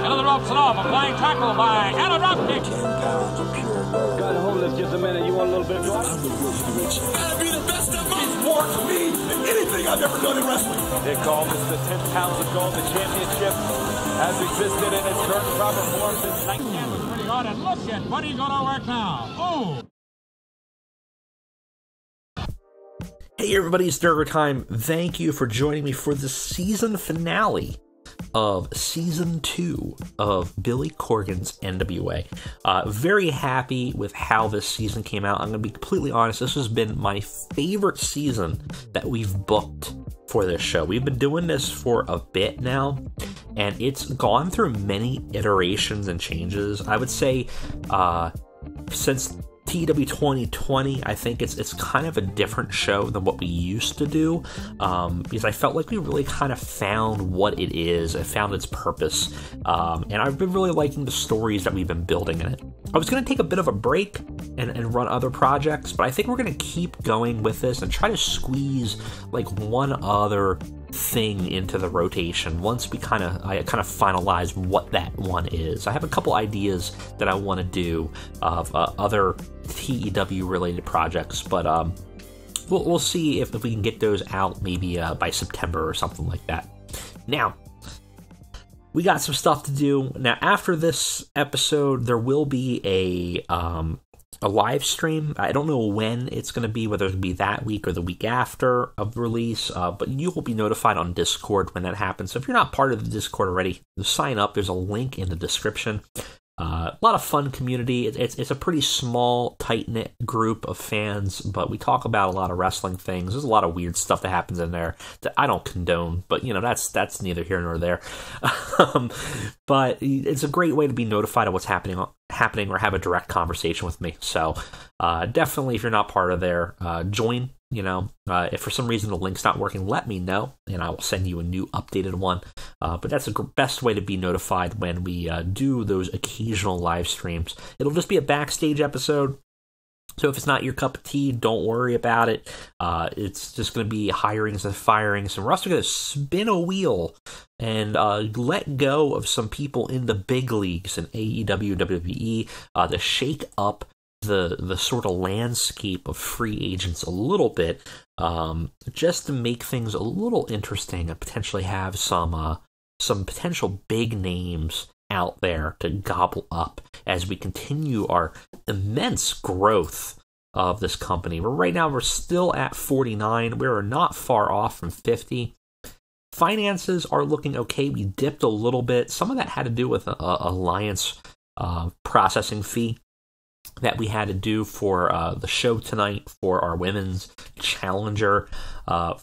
Into the ropes and off. A flying tackle by and a drop kick. 10 pounds of pure gold. Got to hold this just a minute. You want a little bit more? I'm the rookie rich. Gotta be the best that means more to me than anything I've ever done in wrestling. They call this the 10 pounds of gold. The championship has existed in its current proper form since 19... That was pretty good. And look at what he's going to work now. Oh. Hey everybody, it's Durger time. Thank you for joining me for the season finale of Season 2 of Billy Corgan's NWA. Very happy with how this season came out. I'm going to be completely honest, this has been my favorite season that we've booked for this show. We've been doing this for a bit now, and it's gone through many iterations and changes. I would say since TEW 2020, I think it's kind of a different show than what we used to do, because I felt like we really kind of found what it is, it found its purpose, and I've been really liking the stories that we've been building in it. I was going to take a bit of a break and run other projects, but I think we're going to keep going with this and try to squeeze like one other thing into the rotation once I kind of finalize what that one is. I have a couple ideas that I want to do of other TEW related projects, but we'll see if we can get those out maybe by September or something like that. Now, we got some stuff to do. Now, after this episode, there will be a live stream. I don't know when it's going to be, whether it'll be that week or the week after of release, but you will be notified on Discord when that happens. So if you're not part of the Discord already, sign up. There's a link in the description. A lot of fun community. It's a pretty small, tight-knit group of fans, but we talk about a lot of wrestling things. There's a lot of weird stuff that happens in there that I don't condone, but you know, that's neither here nor there. But it's a great way to be notified of what's happening or have a direct conversation with me. So definitely, if you're not part of there, join. You know, if for some reason the link's not working, let me know, and I will send you a new updated one. But that's the best way to be notified when we do those occasional live streams. It'll just be a backstage episode, so if it's not your cup of tea, don't worry about it. It's just going to be hirings and firings, and we're also going to spin a wheel and let go of some people in the big leagues in AEW, WWE, to shake up the sort of landscape of free agents a little bit, just to make things a little interesting and potentially have some potential big names out there to gobble up as we continue our immense growth of this company. Right now we're still at 49. We're not far off from 50. Finances are looking okay. We dipped a little bit. Some of that had to do with a Alliance processing fee that we had to do for the show tonight for our women's challenger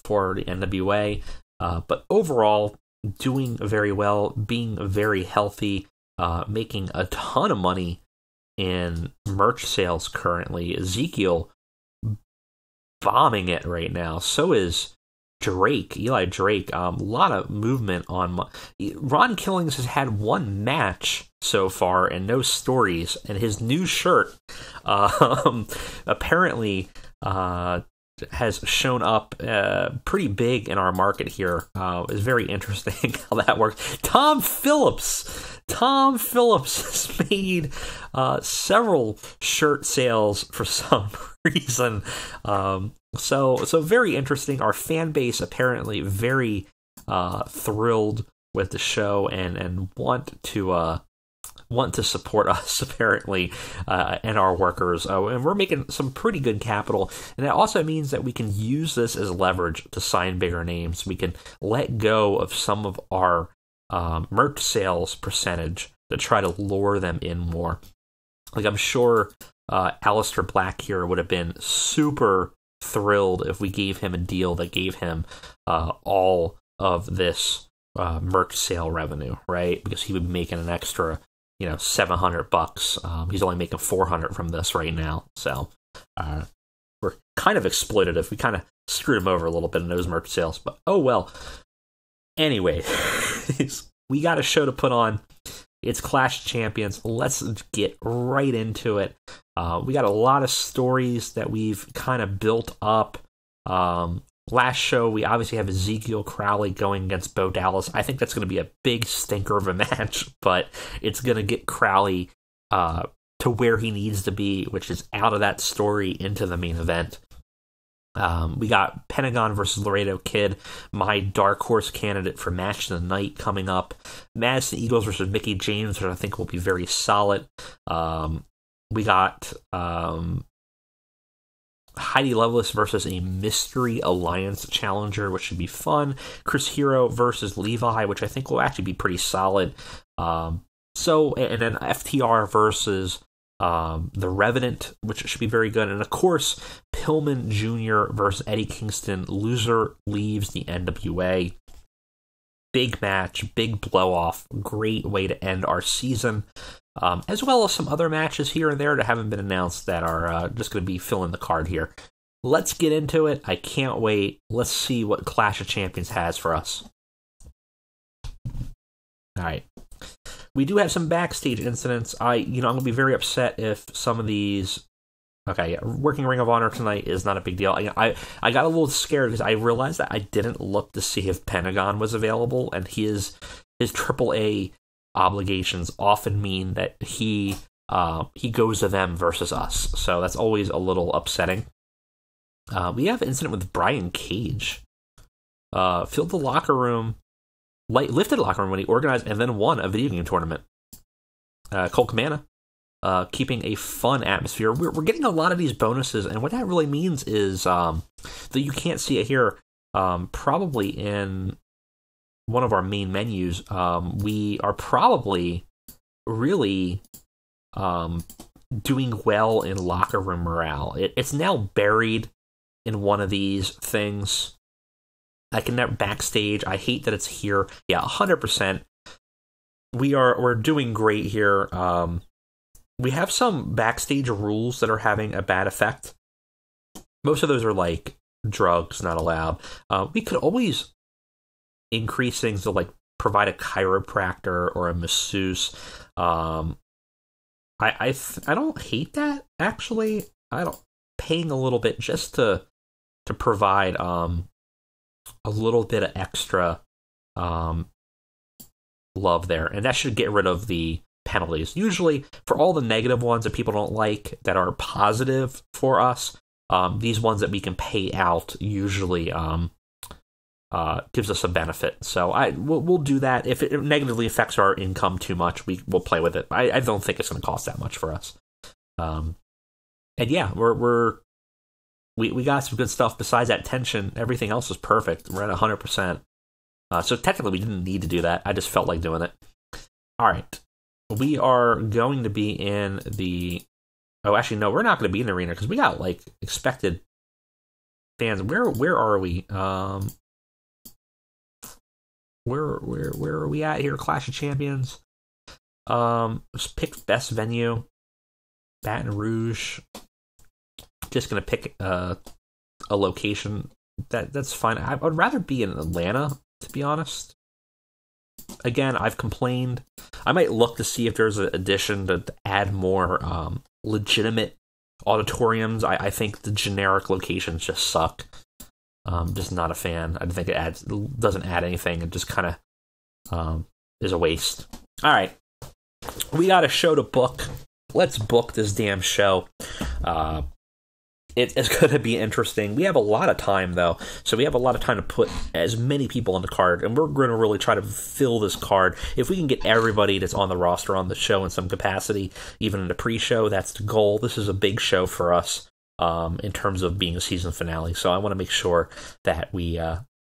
for the NWA. But overall, doing very well, being very healthy, making a ton of money in merch sales currently. Ezekiel bombing it right now. So is Eli Drake. A lot of movement on... Ron Killings has had one match so far and no stories, and his new shirt apparently has shown up pretty big in our market here. It's very interesting how that works. Tom Phillips has made several shirt sales for some reason. So very interesting. Our fan base apparently very thrilled with the show and want to support us apparently, and our workers. And we're making some pretty good capital, and that also means that we can use this as leverage to sign bigger names. We can let go of some of our merch sales percentage to try to lure them in more. Like, I'm sure Aleister Black here would have been super thrilled if we gave him a deal that gave him all of this merch sale revenue, right? Because he would be making an extra, $700. He's only making $400 from this right now. So we're kind of exploitative. We kind of screwed him over a little bit in those merch sales, but oh well. Anyway, we got a show to put on. It's Clash of Champions. Let's get right into it. We got a lot of stories that we've kind of built up Last show, we obviously have Ezekiel Crowley going against Bo Dallas. I think that's going to be a big stinker of a match, but it's going to get Crowley to where he needs to be, which is out of that story into the main event. We got Pentagon versus Laredo Kid, my dark horse candidate for match of the night coming up. Madison Eagles versus Mickie James, which I think will be very solid. We got Heidi Lovelace versus a Mystery Alliance challenger, which should be fun. Chris Hero versus Levi, which I think will actually be pretty solid. And then FTR versus The Revenant, which should be very good. And of course, Pillman Jr. versus Eddie Kingston. Loser leaves the NWA. Big match, big blow-off. Great way to end our season. As well as some other matches here and there that haven't been announced that are just going to be filling the card here. Let's get into it. I can't wait. Let's see what Clash of Champions has for us. All right. We do have some backstage incidents. I'm going to be very upset if some of these... Okay, working Ring of Honor tonight is not a big deal. I got a little scared because I realized that I didn't look to see if Pentagon was available, and his AAA obligations often mean that he goes to them versus us. So that's always a little upsetting. We have an incident with Brian Cage. Filled the locker room, lifted the locker room when he organized and then won a video game tournament. Colt Cabana. Keeping a fun atmosphere. We're getting a lot of these bonuses, and what that really means is that you can't see it here. Probably in one of our main menus, we are probably really doing well in locker room morale. It's now buried in one of these things. I can never backstage. I hate that it's here. Yeah, 100%. We're doing great here. We have some backstage rules that are having a bad effect. Most of those are like drugs not allowed. We could always increase things to like provide a chiropractor or a masseuse. I don't hate that actually. I don't paying a little bit just to provide a little bit of extra love there, and that should get rid of the penalties. Usually, for all the negative ones that people don't like that are positive for us, these ones that we can pay out usually gives us a benefit. So we'll do that. If it negatively affects our income too much, we'll play with it. I don't think it's going to cost that much for us. And yeah, we got some good stuff. Besides that tension, everything else is perfect. We're at 100%. So technically, we didn't need to do that. I just felt like doing it. All right. We are going to be in the... Oh, actually, no, we're not going to be in the arena because we got, like, expected fans. Where are we? Where are we at here? Clash of Champions. Just pick best venue. Baton Rouge. Just going to pick a location. That's fine. I would rather be in Atlanta, to be honest. Again, I've complained. I might look to see if there's an addition to add more legitimate auditoriums. I think the generic locations just suck. Just not a fan. I think it doesn't add anything. It just kind of is a waste. All right. We got a show to book. Let's book this damn show. It's going to be interesting. We have a lot of time, though, so we have a lot of time to put as many people on the card, and we're going to really try to fill this card. If we can get everybody that's on the roster on the show in some capacity, even in the pre-show, that's the goal. This is a big show for us in terms of being a season finale, so I want to make sure that we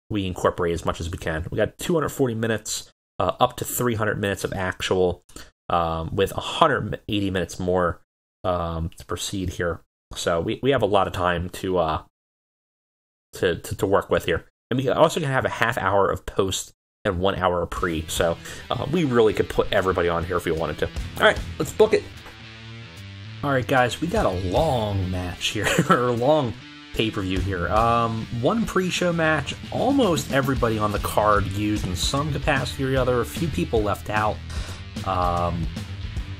incorporate as much as we can. We got 240 minutes, up to 300 minutes of actual, with 180 minutes more to proceed here. So we have a lot of time to work with here. And we also can have a half hour of post and 1 hour of pre. So we really could put everybody on here if we wanted to. All right, let's book it. All right, guys, we got a long match here, or a long pay-per-view here. One pre-show match, almost everybody on the card used in some capacity or the other. A few people left out.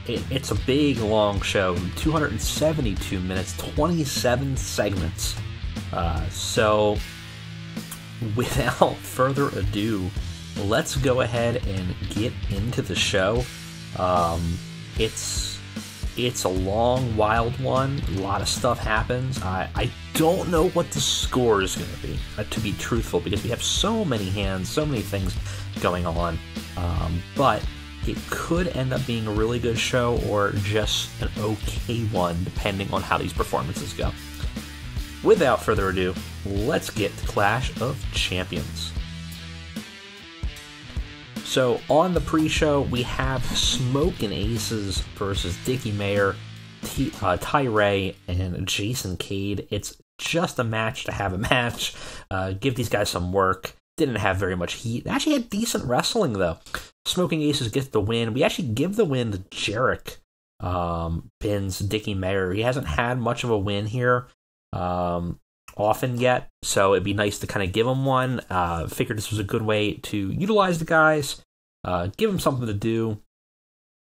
It's a big, long show, 272 minutes, 27 segments. So without further ado, let's go ahead and get into the show. It's a long, wild one. A lot of stuff happens. I don't know what the score is going to be truthful, because we have so many hands, so many things going on. But it could end up being a really good show or just an okay one, depending on how these performances go. Without further ado, let's get to Clash of Champions. So on the pre-show, we have Smokin' Aces versus Dickie Mayer, Ty and Jason Cade. It's just a match to have a match. Give these guys some work. Didn't have very much heat. Actually had decent wrestling, though. Smokin' Aces gets the win. We actually give the win to Jarek. Pins Dickie Mayer. He hasn't had much of a win here often yet, so it'd be nice to kind of give him one. Figured this was a good way to utilize the guys, give them something to do,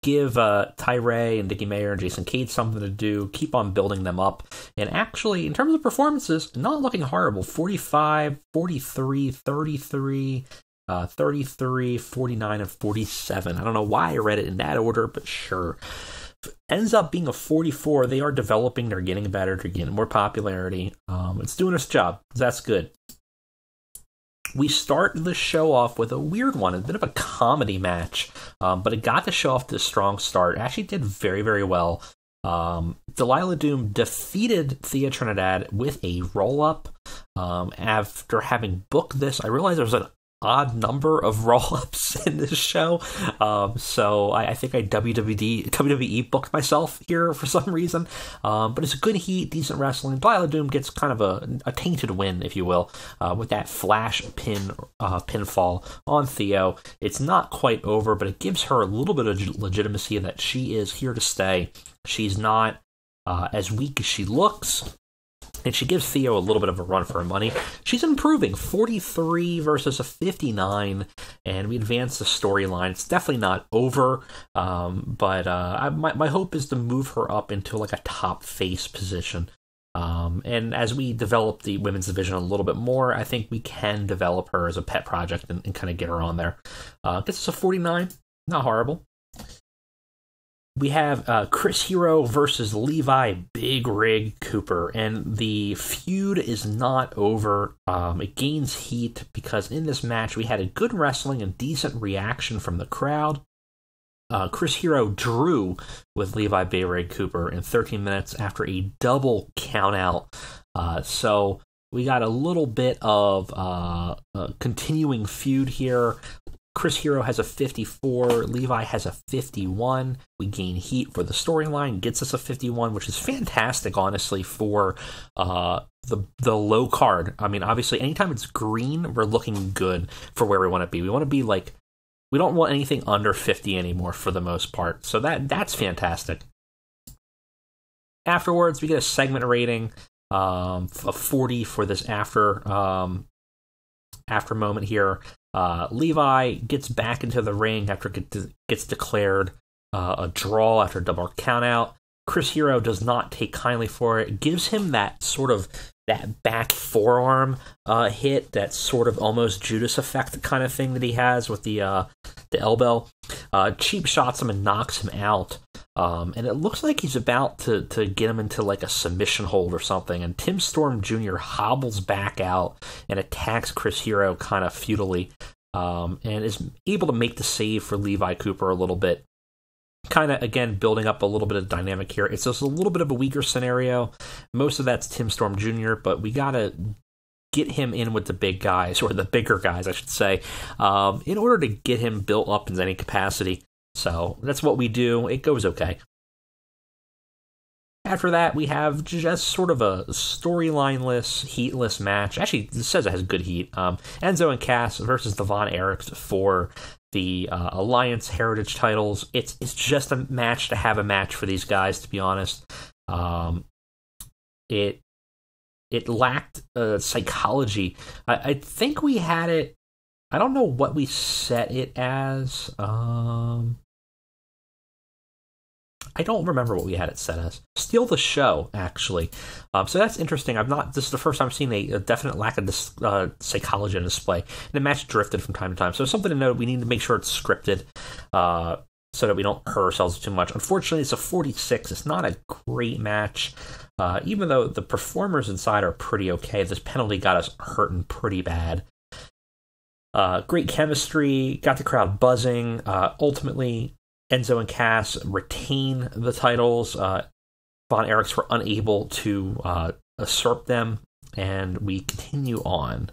give Ty and Dickie Mayer and Jason Cade something to do, keep on building them up. And actually, in terms of performances, not looking horrible. 45, 43, 33, 33, 49, and 47. I don't know why I read it in that order, but sure. Ends up being a 44. They are developing. They're getting better. They're getting more popularity. It's doing its job. That's good. We start the show off with a weird one, a bit of a comedy match, but it got the show off to a strong start. It actually did very, very well. Delilah Doom defeated Thea Trinidad with a roll-up. After having booked this, I realized there was an odd number of roll-ups in this show, so I think I WWE booked myself here for some reason, but it's a good heat, decent wrestling. Delilah Doom gets kind of a tainted win, if you will, with that flash pinfall on Theo. It's not quite over, but it gives her a little bit of legitimacy that she is here to stay. She's not as weak as she looks, and she gives Theo a little bit of a run for her money. She's improving, 43 versus a 59, and we advance the storyline. It's definitely not over, but my hope is to move her up into like a top face position. And as we develop the women's division a little bit more, I think we can develop her as a pet project and kind of get her on there. Gets us a 49, not horrible. We have Chris Hero versus Levi Big Rig Cooper, and the feud is not over. It gains heat because in this match we had a good wrestling and decent reaction from the crowd. Chris Hero drew with Levi Big Rig Cooper in 13 minutes after a double countout. So we got a little bit of continuing feud here. Chris Hero has a 54, Levi has a 51. We gain heat for the storyline, gets us a 51, which is fantastic, honestly, for the low card. I mean, obviously, anytime it's green, we're looking good for where we want to be. We want to be like, we don't want anything under 50 anymore for the most part. So that's fantastic. Afterwards, we get a segment rating of 40 for this after moment here. Levi gets back into the ring after it gets declared a draw after a double countout. Chris Hero does not take kindly for it. Gives him that sort of that back forearm hit, that sort of almost Judas effect kind of thing that he has with the elbow. Cheap shots him and knocks him out. And it looks like he's about to get him into like a submission hold or something. And Tim Storm Jr. hobbles back out and attacks Chris Hero kind of futilely. And is able to make the save for Levi Cooper a little bit. Kind of, again, building up a little bit of dynamic here. It's just a little bit of a weaker scenario. Most of that's Tim Storm Jr., but we got to get him in with the big guys, or the bigger guys, I should say, in order to get him built up in any capacity. So that's what we do. It goes okay. After that, we have just sort of a storyline-less, heatless match. Actually, it says it has good heat. Enzo and Cass versus the Von Erichs for the Alliance Heritage titles. It's just a match to have a match for these guys, to be honest. It lacked psychology. I think we had it. I don't know what we set it as. I I don't remember what we had it set as. Steal the show, actually. So that's interesting. This is the first time I've seen a definite lack of psychology on display. And the match drifted from time to time. So something to note, we need to make sure it's scripted so that we don't hurt ourselves too much. Unfortunately, it's a 46. It's not a great match. Even though the performers inside are pretty okay, this penalty got us hurting pretty bad. Great chemistry, got the crowd buzzing. Ultimately, Enzo and Cass retain the titles. Von Erichs were unable to usurp them, and we continue on.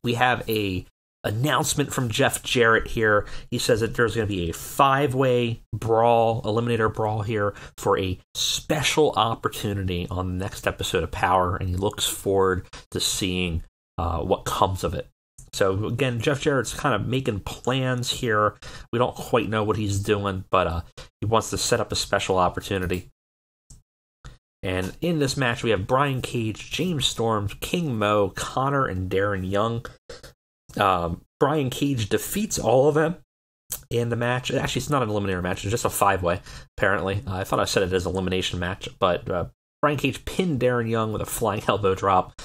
We have a announcement from Jeff Jarrett here. He says that there's going to be a 5-way brawl, eliminator brawl here for a special opportunity on the next episode of Power, and he looks forward to seeing what comes of it. So again, Jeff Jarrett's kind of making plans here. We don't quite know what he's doing, but he wants to set up a special opportunity. And in this match, we have Brian Cage, James Storm, King Mo, Connor, and Darren Young. Brian Cage defeats all of them in the match. Actually, it's not an eliminator match. It's just a 5-way, apparently. I thought I said it as an elimination match, but Brian Cage pinned Darren Young with a flying elbow drop.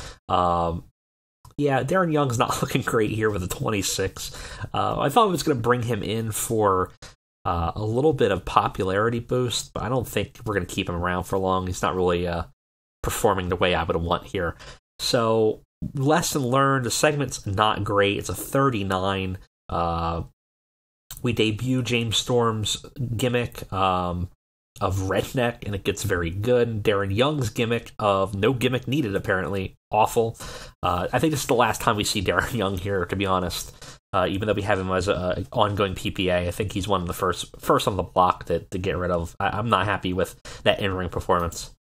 Yeah, Darren Young's not looking great here with a 26. I thought I was going to bring him in for a little bit of popularity boost, but I don't think we're going to keep him around for long. He's not really performing the way I would want here. So, lesson learned, the segment's not great. It's a 39. We debut James Storm's gimmick of redneck, and it gets very good. Darren Young's gimmick of no gimmick needed, apparently, awful. I think this is the last time we see Darren Young here, to be honest. Even though we have him as an ongoing PPA, I think he's one of the first on the block to get rid of. I'm not happy with that in-ring performance.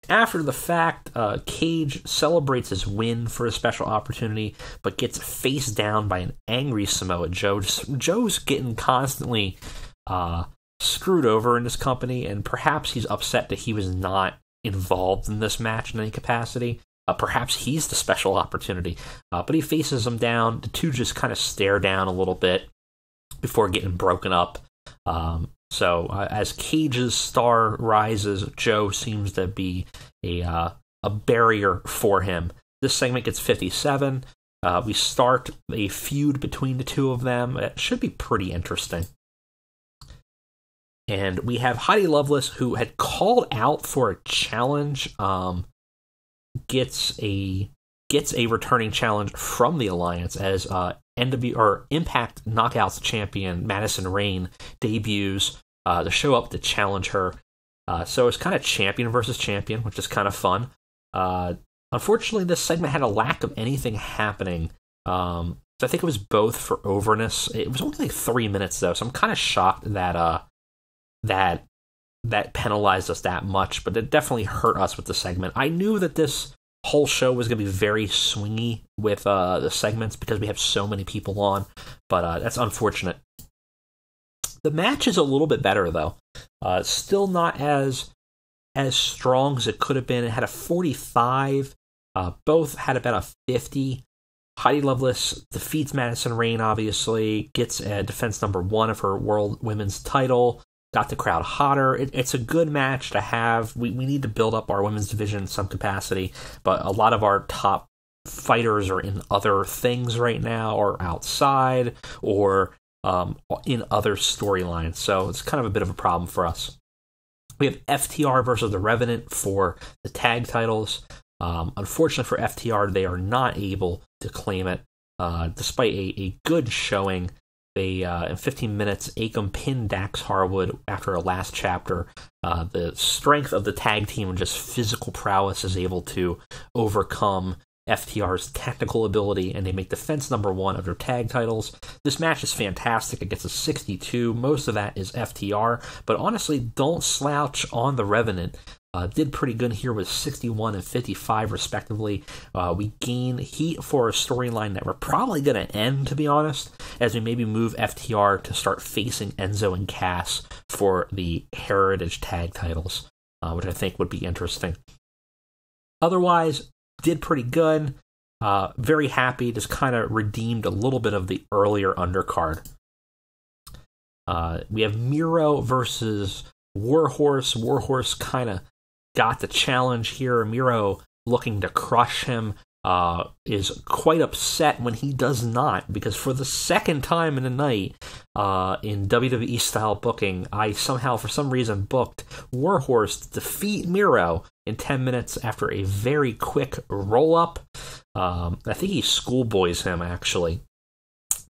After the fact, Cage celebrates his win for a special opportunity, but gets faced down by an angry Samoa Joe. Joe's getting constantly screwed over in this company, and perhaps he's upset that he was not involved in this match in any capacity. Perhaps he's the special opportunity, but he faces him down. The two just kind of stare down a little bit before getting broken up. So as Cage's star rises, Joe seems to be a barrier for him. This segment gets 57. We start a feud between the two of them. It should be pretty interesting. And we have Heidi Lovelace, who had called out for a challenge, gets a returning challenge from the Alliance as Impact Knockouts champion Madison Rayne debuts to show up to challenge her. So it's kind of champion versus champion, which is kind of fun. Unfortunately, this segment had a lack of anything happening. So I think it was both for overness. It was only like 3 minutes though, so I'm kind of shocked that penalized us that much, but it definitely hurt us with the segment. I knew that this whole show was going to be very swingy with the segments because we have so many people on, but that's unfortunate. The match is a little bit better, though. Still not as strong as it could have been. It had a 45. Both had about a 50. Heidi Lovelace defeats Madison Rayne, obviously, gets defense number 1 of her World Women's title, got the crowd hotter. It's a good match to have. We need to build up our women's division in some capacity, but a lot of our top fighters are in other things right now, or outside, or in other storylines, so it's kind of a bit of a problem for us. We have FTR versus the Revenant for the tag titles. Unfortunately for FTR, they are not able to claim it, despite a good showing. They, in 15 minutes, Akam pinned Dax Harwood after a last chapter. The strength of the tag team and just physical prowess is able to overcome FTR's technical ability, and they make defense number 1 of their tag titles. This match is fantastic. It gets a 62. Most of that is FTR, but honestly, don't slouch on the Revenant. Did pretty good here with 61 and 55 respectively. We gain heat for a storyline that we're probably going to end, to be honest, as we maybe move FTR to start facing Enzo and Cass for the Heritage tag titles, which I think would be interesting. Otherwise, did pretty good. Very happy. Just kind of redeemed a little bit of the earlier undercard. We have Miro versus Warhorse. Warhorse kind of got the challenge here. Miro looking to crush him. Is quite upset when he does not, because for the second time in the night in WWE style booking, I somehow, for some reason, booked Warhorse to defeat Miro in 10 minutes after a very quick roll-up. I think he schoolboys him, actually.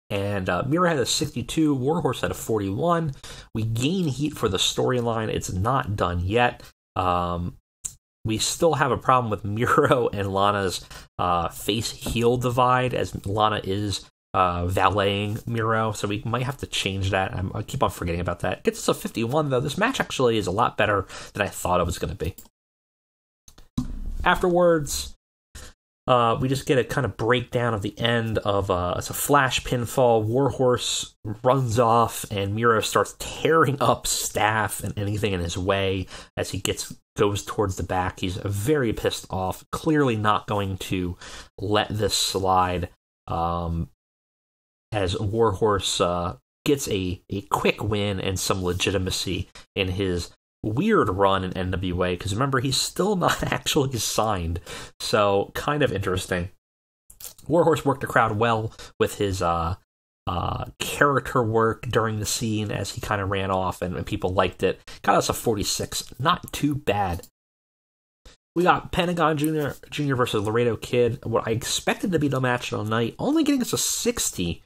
And Miro had a 62, Warhorse had a 41. We gain heat for the storyline. It's not done yet. We still have a problem with Miro and Lana's face-heel divide, as Lana is valeting Miro, so we might have to change that. I keep on forgetting about that. Gets us a 51, though. This match actually is a lot better than I thought it was going to be. Afterwards, we just get a kind of breakdown of the end of it's a flash pinfall. Warhorse runs off, and Miro starts tearing up staff and anything in his way as he goes towards the back. He's very pissed off, clearly not going to let this slide, as Warhorse gets a quick win and some legitimacy in his weird run in NWA, because remember, he's still not actually signed, so kind of interesting. Warhorse worked the crowd well with his character work during the scene as he kind of ran off, and people liked it. Got us a 46, not too bad. We got Pentagon Jr. versus Laredo Kid, what I expected to be the match of the night, only getting us a 60,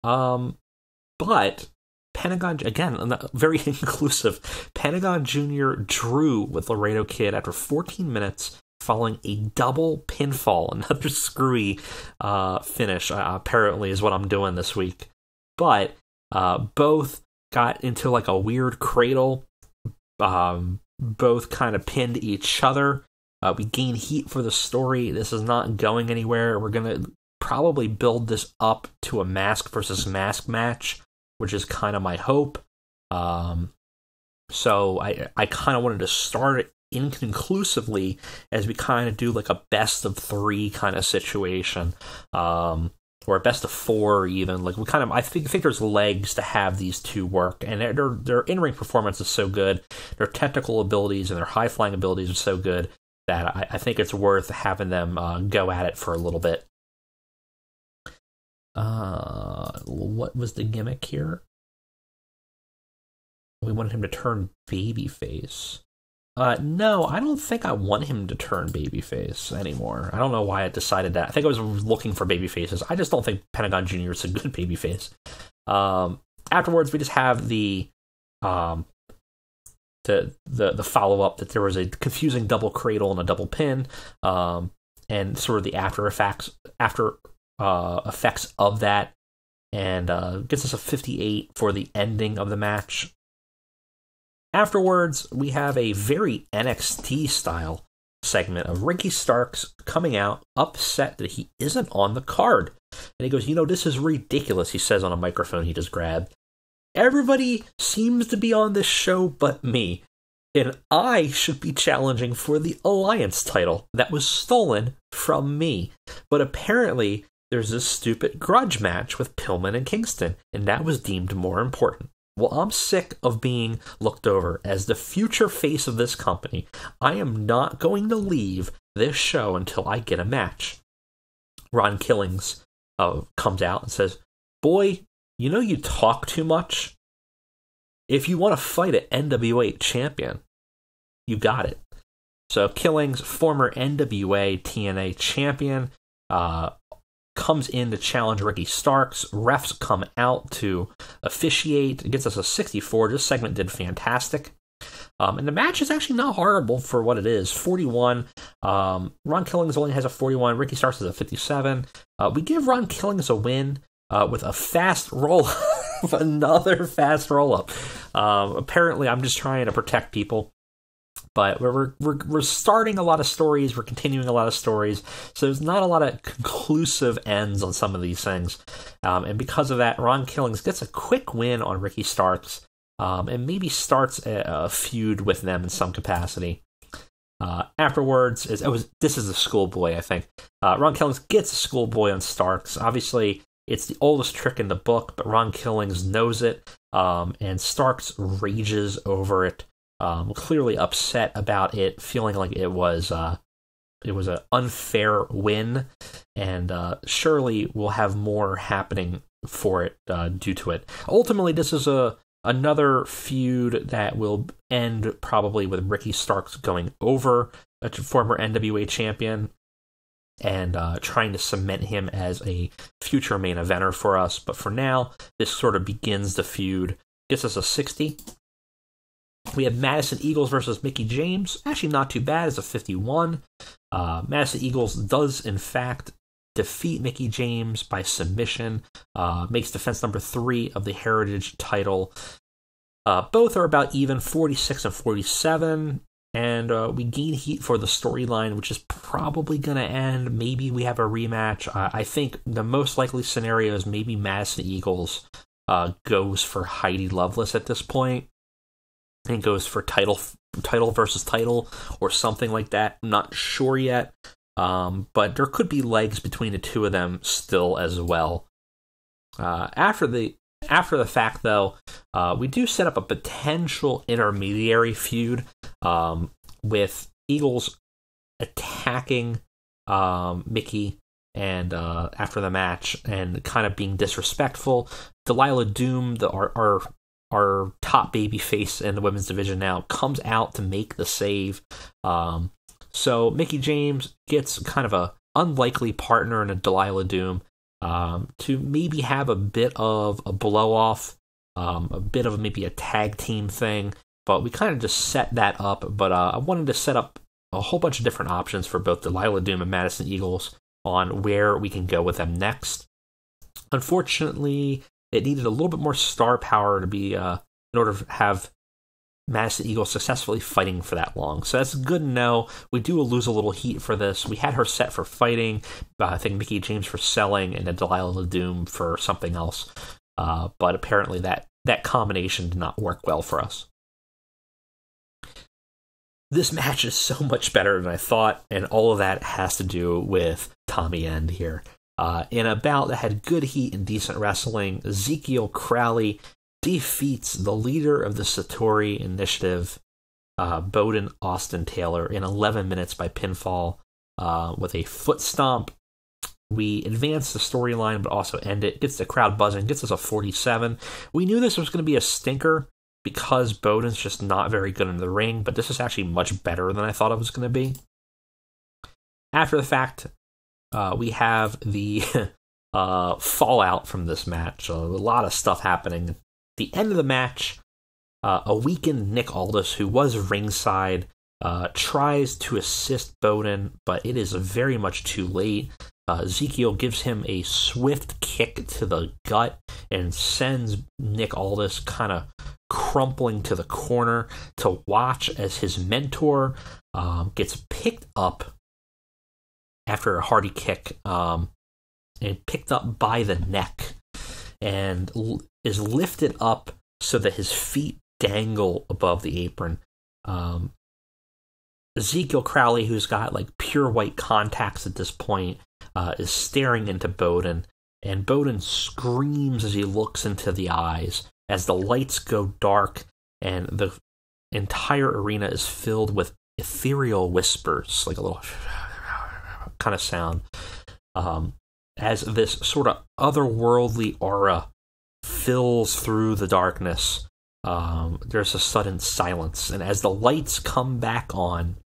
but Pentagon, again, very inclusive. Pentagon Jr. drew with Laredo Kid after 14 minutes following a double pinfall. Another screwy finish, apparently, is what I'm doing this week. But both got into like a weird cradle. Both kind of pinned each other. We gain heat for the story. This is not going anywhere. We're going to probably build this up to a mask versus mask match, which is kind of my hope. So I kind of wanted to start it inconclusively as we kind of do like a best of 3 kind of situation, or a best of 4 even. Like I think there's legs to have these two work, and their in-ring performance is so good, their technical abilities and their high-flying abilities are so good that I think it's worth having them go at it for a little bit. What was the gimmick here? We wanted him to turn babyface. No, I don't think I want him to turn babyface anymore. I don't know why I decided that. I think I was looking for babyfaces. I just don't think Pentagon Jr. is a good babyface. Afterwards, we just have the follow-up that there was a confusing double cradle and a double pin, and sort of the after effects of that, and gets us a 58 for the ending of the match. Afterwards, we have a very NXT-style segment of Ricky Starks coming out, upset that he isn't on the card. And he goes, this is ridiculous, he says on a microphone he just grabbed. Everybody seems to be on this show but me, and I should be challenging for the Alliance title that was stolen from me. But apparently, there's this stupid grudge match with Pillman and Kingston, and that was deemed more important. Well, I'm sick of being looked over as the future face of this company. I am not going to leave this show until I get a match. Ron Killings comes out and says, "Boy, you talk too much. If you want to fight an NWA champion, you got it." So Killings, former NWA TNA champion, comes in to challenge Ricky Starks. Refs come out to officiate. It gets us a 64. This segment did fantastic. And the match is actually not horrible for what it is. 41. Ron Killings only has a 41. Ricky Starks has a 57. We give Ron Killings a win with a fast roll-up. Another fast roll-up. Apparently, I'm just trying to protect people. But we're starting a lot of stories, we're continuing a lot of stories, so there's not a lot of conclusive ends on some of these things. And because of that, Ron Killings gets a quick win on Ricky Starks, and maybe starts a feud with them in some capacity. Afterwards, this is a schoolboy, I think. Ron Killings gets a schoolboy on Starks. Obviously, it's the oldest trick in the book, but Ron Killings knows it. and Starks rages over it, clearly upset about it, feeling like it was an unfair win, and surely we'll have more happening for it due to it. Ultimately, this is another feud that will end probably with Ricky Starks going over a former NWA champion and trying to cement him as a future main eventer for us. But for now, this sort of begins the feud. Gets us a 60. We have Madison Eagles versus Mickie James. Actually, not too bad. It's a 51. Madison Eagles does, in fact, defeat Mickie James by submission. Makes defense number 3 of the Heritage title. Both are about even, 46 and 47. And we gain heat for the storyline, which is probably going to end. Maybe we have a rematch. I think the most likely scenario is maybe Madison Eagles goes for Heidi Lovelace at this point. And goes for title versus title or something like that. I'm not sure yet. But there could be legs between the two of them still as well. After the fact, though, we do set up a potential intermediary feud with Eagles attacking Mickie and after the match and kind of being disrespectful. Delilah Doom, our top baby face in the women's division now, comes out to make the save. So Mickie James gets kind of a unlikely partner in a Delilah Doom to maybe have a bit of a blow-off, a bit of maybe a tag team thing. But we kind of just set that up. But I wanted to set up a whole bunch of different options for both Delilah Doom and Madison Eagles on where we can go with them next. Unfortunately, it needed a little bit more star power to be in order to have Madison Eagles successfully fighting for that long. So that's good to know. We do lose a little heat for this. We had her set for fighting, I think Mickie James for selling, and then Delilah Doom for something else. But apparently that combination did not work well for us. This match is so much better than I thought, and all of that has to do with Tommy End here. In a bout that had good heat and decent wrestling, Ezekiel Crowley defeats the leader of the Satori Initiative, Bowden Austin Taylor, in 11 minutes by pinfall with a foot stomp. We advance the storyline, but also end it. Gets the crowd buzzing, gets us a 47. We knew this was going to be a stinker because Bowden's just not very good in the ring, but this is actually much better than I thought it was going to be. After the fact, we have the fallout from this match. A lot of stuff happening. At the end of the match, a weakened Nick Aldis, who was ringside, tries to assist Bowden, but it is very much too late. Ezekiel gives him a swift kick to the gut and sends Nick Aldis kind of crumpling to the corner to watch as his mentor gets picked up after a hearty kick and picked up by the neck and is lifted up so that his feet dangle above the apron. Ezekiel Crowley, who's got like pure white contacts at this point, is staring into Bowden, and Bowden screams as he looks into the eyes as the lights go dark and the entire arena is filled with ethereal whispers, like a little kind of sound, as this sort of otherworldly aura fills through the darkness. There's a sudden silence, and as the lights come back on,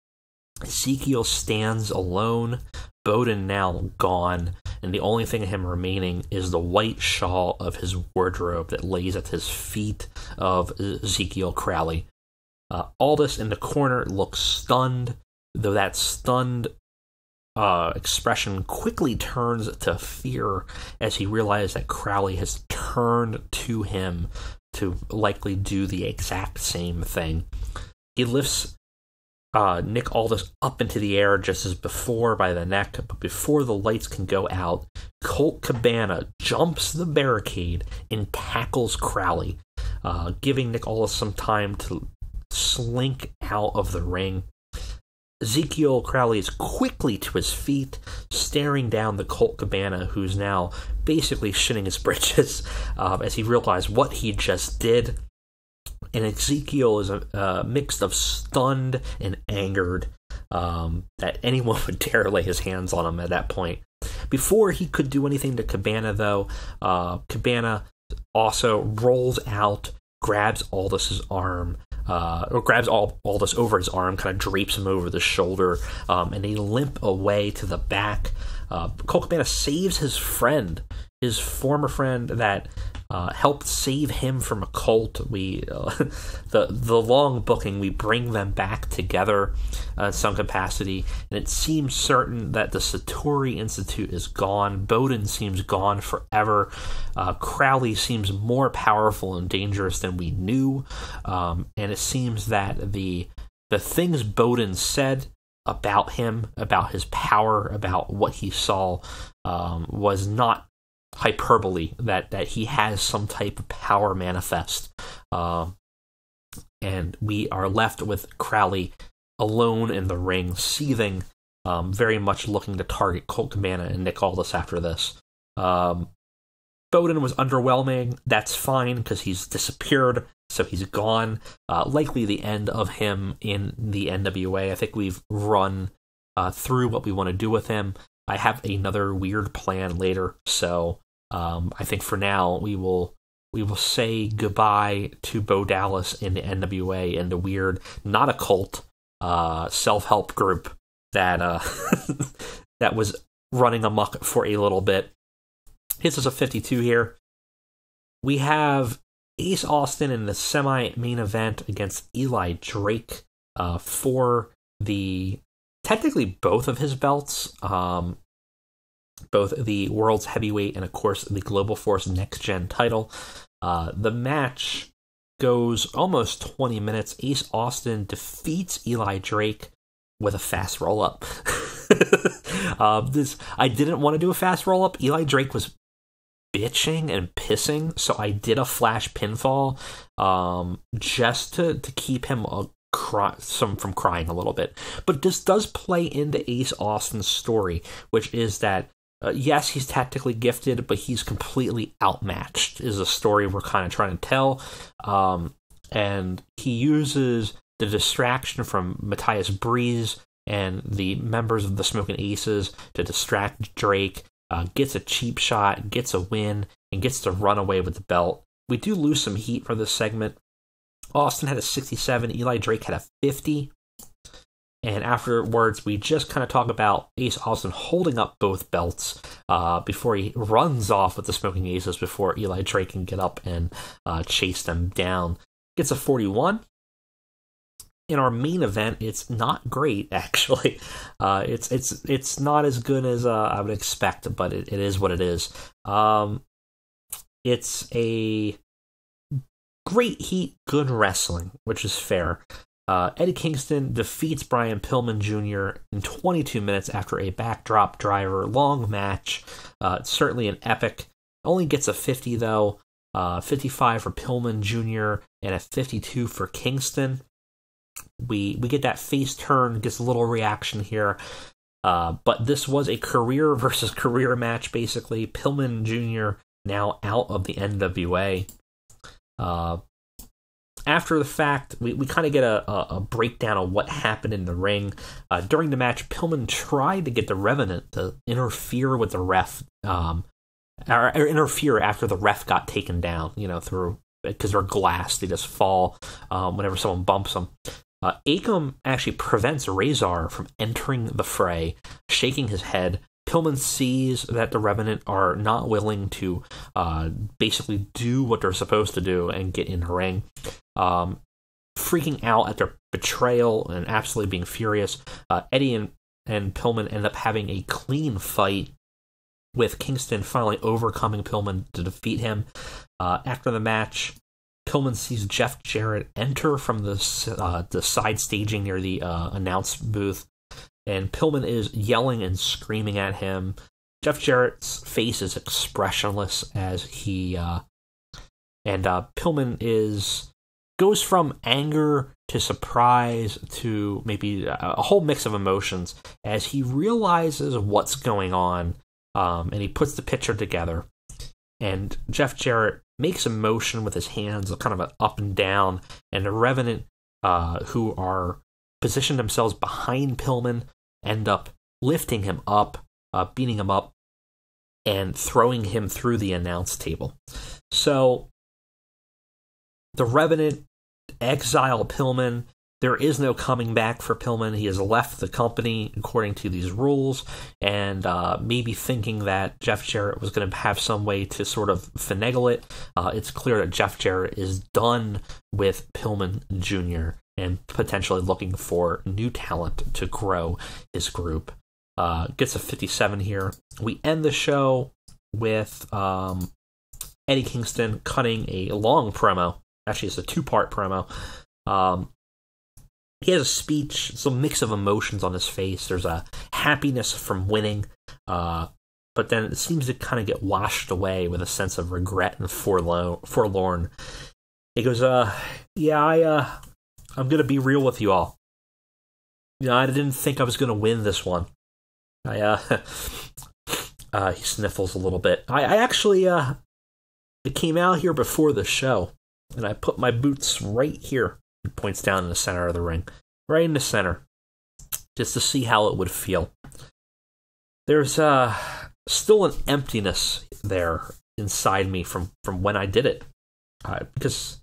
Ezekiel stands alone, Bowden now gone, and the only thing of him remaining is the white shawl of his wardrobe that lays at his feet of Ezekiel Crowley. Aldis in the corner looks stunned, though that stunned expression quickly turns to fear as he realizes that Crowley has turned to him to likely do the exact same thing. He lifts Nick Aldis up into the air just as before by the neck, but before the lights can go out, Colt Cabana jumps the barricade and tackles Crowley, giving Nick Aldis some time to slink out of the ring. Ezekiel Crowley is quickly to his feet, staring down the Colt Cabana, who's now basically shitting his britches as he realized what he just did. And Ezekiel is a mix of stunned and angered that anyone would dare lay his hands on him at that point. Before he could do anything to Cabana, though, Cabana also rolls out, grabs Aldis's arm, or grabs Aldis over his arm, kind of drapes him over the shoulder, and they limp away to the back. Colt Cabana saves his friend, his former friend that helped save him from a cult. The long booking, we bring them back together in some capacity, and it seems certain that the Satori Institute is gone. Bowden seems gone forever. Crowley seems more powerful and dangerous than we knew, and it seems that the things Bowden said about him, about his power, about what he saw, was not hyperbole, that he has some type of power manifest. And we are left with Crowley alone in the ring, seething, very much looking to target Colt Cabana and Nick Aldis after this. Bowden was underwhelming. That's fine, because he's disappeared, so he's gone. Likely the end of him in the NWA. I think we've run through what we want to do with him. I have another weird plan later, so I think for now we will say goodbye to Bo Dallas in the NWA and the weird, not a cult, self-help group that that was running amok for a little bit. This is a 52 here. We have Ace Austin in the semi-main event against Eli Drake for the technically both of his belts. Both the World's Heavyweight and, of course, the Global Force Next Gen title. The match goes almost 20 minutes. Ace Austin defeats Eli Drake with a fast roll-up. I didn't want to do a fast roll-up. Eli Drake was bitching and pissing, so I did a flash pinfall just to keep him from crying a little bit. But this does play into Ace Austin's story, which is that yes, he's tactically gifted, but he's completely outmatched, is a story we're kind of trying to tell. And he uses the distraction from Matthias Breeze and the members of the Smoking Aces to distract Drake, gets a cheap shot, gets a win, and gets to run away with the belt. We do lose some heat for this segment. Austin had a 67, Eli Drake had a 50. And afterwards, we just kind of talk about Ace Austin holding up both belts before he runs off with the Smoking Aces before Eli Drake can get up and chase them down. Gets a 41. In our main event, it's not great, actually. It's not as good as I would expect, but it is what it is. It's a great heat, good wrestling, which is fair. Eddie Kingston defeats Brian Pillman Jr. in 22 minutes after a backdrop driver. Long match. It's certainly an epic. Only gets a 50, though. 55 for Pillman Jr. and a 52 for Kingston. We get that face turn, gets a little reaction here. But this was a career versus career match, basically. Pillman Jr. now out of the NWA. After the fact, we kind of get a breakdown of what happened in the ring. During the match, Pillman tried to get the Revenant to interfere with the ref, or interfere after the ref got taken down, through, because they're glass, they just fall whenever someone bumps them. Akam actually prevents Razor from entering the fray, shaking his head. Pillman sees that the Revenant are not willing to basically do what they're supposed to do and get in the ring. Freaking out at their betrayal and absolutely being furious, Eddie and Pillman end up having a clean fight, with Kingston finally overcoming Pillman to defeat him. After the match, Pillman sees Jeff Jarrett enter from the side staging near the announce booth, and Pillman is yelling and screaming at him. Jeff Jarrett's face is expressionless as he and Pillman goes from anger to surprise to maybe a whole mix of emotions as he realizes what's going on, and he puts the picture together. And Jeff Jarrett makes a motion with his hands, kind of an up and down, and the Revenant, who are positioned themselves behind Pillman, end up lifting him up, beating him up, and throwing him through the announce table. So the Revenant exile Pillman. There is no coming back for Pillman. He has left the company according to these rules, and maybe thinking that Jeff Jarrett was going to have some way to sort of finagle it. It's clear that Jeff Jarrett is done with Pillman Jr. and potentially looking for new talent to grow his group. Gets a 57 here. We end the show with Eddie Kingston cutting a long promo. Actually, it's a two-part promo. He has a speech, it's a mix of emotions on his face. There's a happiness from winning, but then it seems to kind of get washed away with a sense of regret and forlorn. He goes, I'm going to be real with you all. I didn't think I was going to win this one. He sniffles a little bit. I actually came out here before the show, and I put my boots right here. He points down in the center of the ring. Right in the center. Just to see how it would feel. There's still an emptiness there inside me from when I did it. Because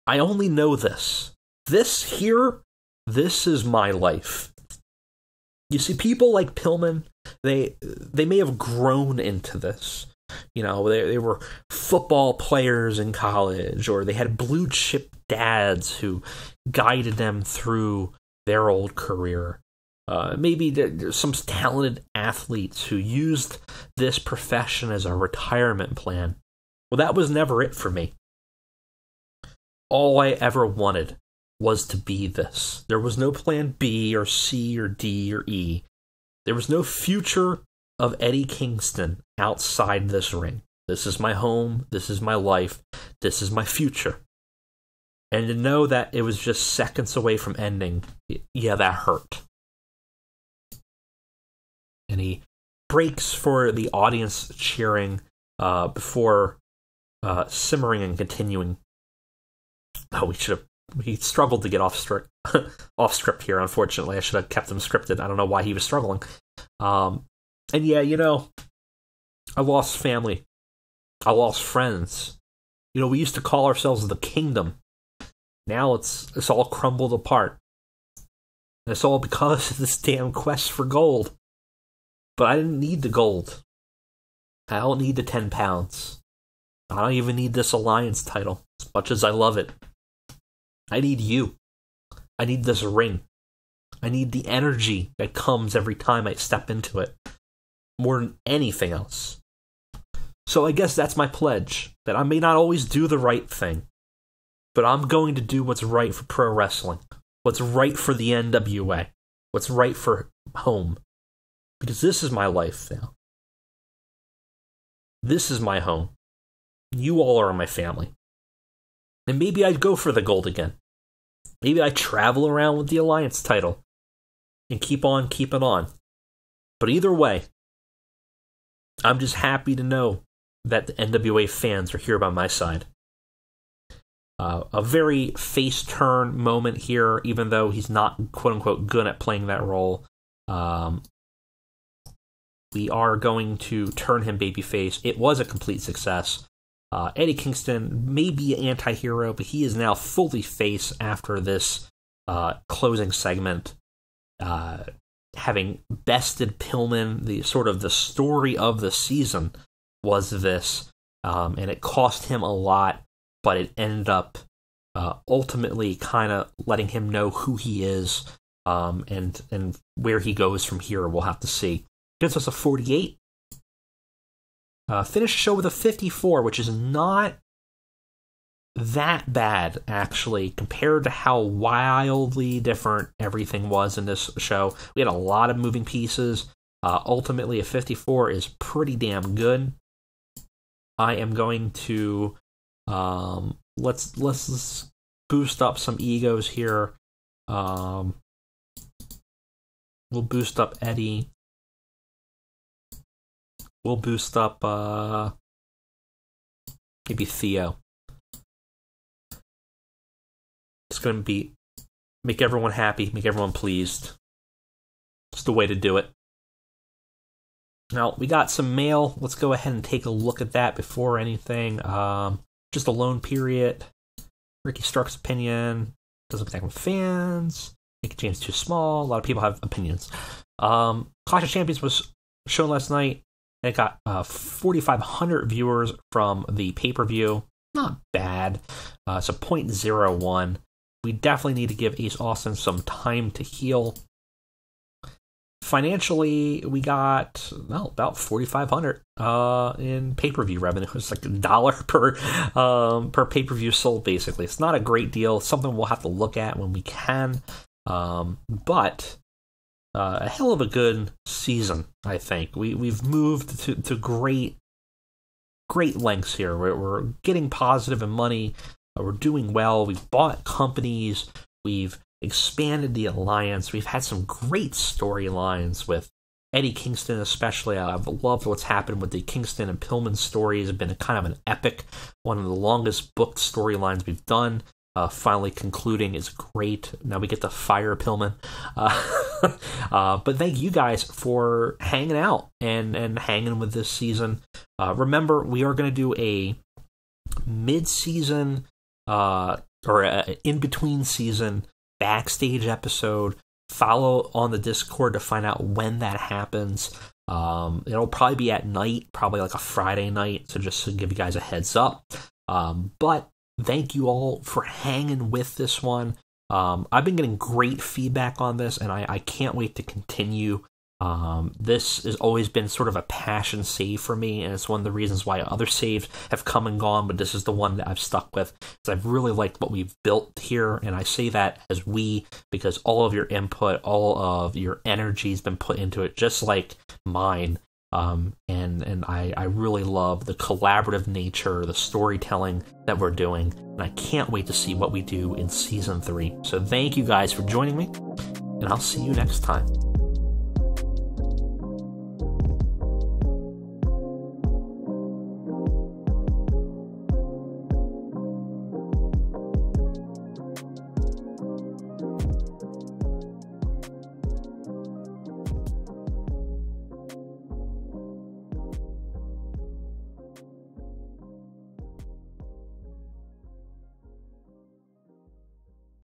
I only know this. This here, this is my life. You see, people like Pillman, they may have grown into this. They were football players in college, or they had blue chip dads who guided them through their old career. Maybe there's some talented athletes who used this profession as a retirement plan. Well, that was never it for me. All I ever wanted was to be this. There was no plan B or C or D or E. There was no future of Eddie Kingston outside this ring. This is my home. This is my life. This is my future. And to know that it was just seconds away from ending, yeah, that hurt. And he breaks for the audience cheering before simmering and continuing. Oh, he struggled to get off script here, unfortunately. I should have kept him scripted. I don't know why he was struggling. And yeah, I lost family. I lost friends. We used to call ourselves the Kingdom. Now it's all crumbled apart. And it's all because of this damn quest for gold. But I didn't need the gold. I don't need the 10 pounds. I don't even need this Alliance title, as much as I love it. I need you. I need this ring. I need the energy that comes every time I step into it. More than anything else. So I guess that's my pledge. That I may not always do the right thing. But I'm going to do what's right for pro wrestling. What's right for the NWA. What's right for home. Because this is my life now. This is my home. You all are my family. And maybe I'd go for the gold again. Maybe I travel around with the Alliance title. And keep on keeping on. But either way, I'm just happy to know that the NWA fans are here by my side. A very face-turn moment here, even though he's not, quote-unquote, good at playing that role. We are going to turn him babyface. It was a complete success. Eddie Kingston may be an anti-hero, but he is now fully face after this closing segment. Having bested Pillman, the story of the season was this, and it cost him a lot, but it ended up ultimately kind of letting him know who he is, and where he goes from here. We'll have to see. Gives us a 48. Finished the show with a 54, which is not that bad, actually, compared to how wildly different everything was in this show. We had a lot of moving pieces. Ultimately, a 54 is pretty damn good. I am going to let's boost up some egos here. We'll boost up Eddie. We'll boost up maybe Theo. It's going to be make everyone happy, make everyone pleased. It's the way to do it. Now, we got some mail. Let's go ahead and take a look at that before anything. Just a loan period. Ricky Stark's opinion. Doesn't protect fans. Make James too small. A lot of people have opinions. Clash of Champions was shown last night. It got 4,500 viewers from the pay-per-view. Not bad. It's a 0.01. We definitely need to give Ace Austin some time to heal. Financially, we got about 4,500 in pay-per-view revenue. It's like $1 per pay-per-view sold, basically. It's not a great deal. It's something we'll have to look at when we can. But a hell of a good season, I think. We've moved to great lengths here. We're getting positive in money. We're doing well. We've bought companies. We've expanded the alliance. We've had some great storylines with Eddie Kingston, especially. I've loved what's happened with the Kingston and Pillman stories. It's been kind of an epic, one of the longest booked storylines we've done. Finally concluding is great. Now we get to fire Pillman. But thank you guys for hanging out and hanging with this season. Remember, we are going to do a mid-season or a in-between season backstage episode. Follow on the Discord to find out when that happens. It'll probably be at night, probably like a Friday night, so just to give you guys a heads up. But thank you all for hanging with this one. I've been getting great feedback on this, and I can't wait to continue. This has always been sort of a passion save for me, and it's one of the reasons why other saves have come and gone, but this is the one that I've stuck with. So I've really liked what we've built here, and I say that as we, because all of your input, all of your energy has been put into it, just like mine. And I really love the collaborative nature, the storytelling that we're doing, and I can't wait to see what we do in Season 3. So thank you guys for joining me, and I'll see you next time.